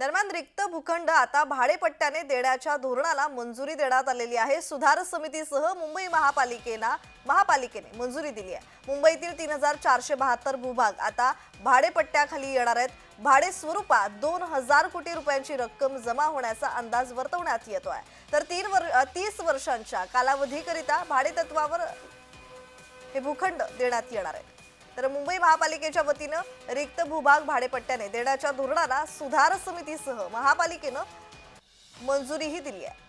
दरम्यान रिक्त भूखंड आता भाडेपट्ट्याने देण्याच्या धोरणाला मंजुरी देण्यात आलेली आहे। सुधार समितीसह मुंबई महापालिकेने मंजुरी दिली आहे। मुंबईतील 3472 भूभाग आता भाडेपट्ट्याखाली येणार आहेत। भाडे स्वरूपात 2000 कोटी रुपयांची रक्कम जमा होण्याचा अंदाज वर्तवण्यात येतोय। तर 30 वर्षांच्या कालावधीकरिता भाडेतत्वावर हे भूखंड देण्यात येणार आहे। तर मुंबई महापालिकेच्या वतीने रिक्त भूभाग भाडेपट्ट्याने देण्याच्या धोरणाला सुधार समितीसह महापालिकेने मंजुरीही दिली आहे।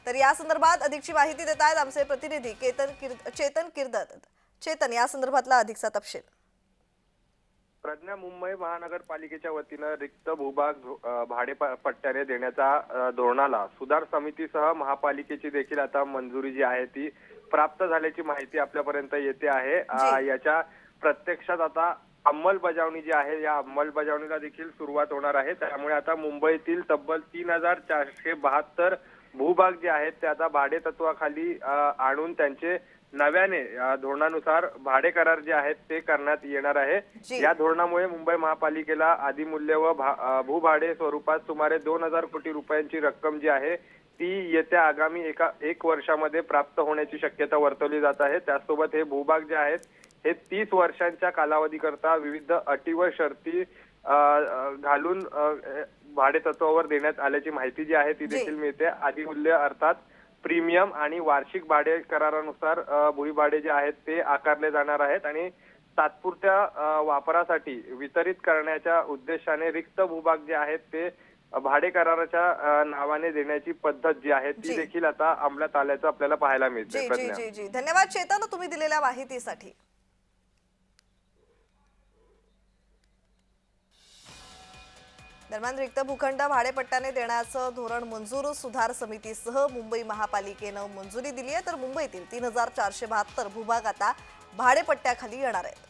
तर या संदर्भात अधिकची माहिती देत आहेत आमचे प्रतिनिधी चेतन किर्दत। चेतन, या संदर्भातला अधिकचा तपशील। प्रज्ञा, मुंबई महानगरपालिकेच्या वतीने रिक्त भूभाग भाडेपट्ट्याने देण्याच्या धोरणाला सुधार समितीसह महापालिकेची देखील आता मंजुरी जी आहे ती प्राप्त झाल्याची माहिती आपल्यापर्यंत येते आहे। याच्या प्रत्यक्षात आता अंमलबजावणी जी आहे या अंमलबजावणीला देखील सुरुवात होणार आहे। त्यामुळे आता मुंबईतील तब्बल 3472 भूभाग जे आहेत ते आता भाडे तत्वाखाली आणून त्यांचे नव्याने धोरणानुसार भाडे करार जे आहेत ते करण्यात येणार आहे। या धोरणामुळे मुंबई महापालिकेला अधिमूल्य व भूभाडे स्वरूपात सुमारे 2000 कोटी रुपयांची रक्कम जी आहे ती येत्या आगामी एक वर्षामध्ये प्राप्त होण्याची शक्यता वर्तवली जात आहे। त्यासोबत हे भूभाग जे आहेत हे 30 वर्षांच्या कालावधीकरता विविध अटी व शर्ती घालून भाडे तत्वावर देण्यात आल्याची माहिती जी आहे ती देखील मिळते। अधिमूल्य अर्थात प्रीमियम आणि वार्षिक भाडे करारानुसार भूभाडे जे आहेत ते आकारले जाणार आहेत आणि तात्पुरत्या वापरासाठी वितरित करण्याच्या उद्देशाने रिक्त भूभाग जे आहेत ते भाडे कराराच्या नावाने देण्याची पद्धत जी आहे ती देखील आता अंमलात आल्याचं आपल्याला पाहायला मिळते। जी, धन्यवाद चेतन, तुम्ही दिलेल्या माहितीसाठी। दरम्यान रिक्त भूखंड भाडेपट्ट्याने देण्याचं धोरण मंजूर सुधार समितीसह मुंबई महापालिकेने मंजुरी दिली आहे। तर मुंबईतील 3472 भूभाग आता भाडेपट्ट्याखाली येणार आहेत।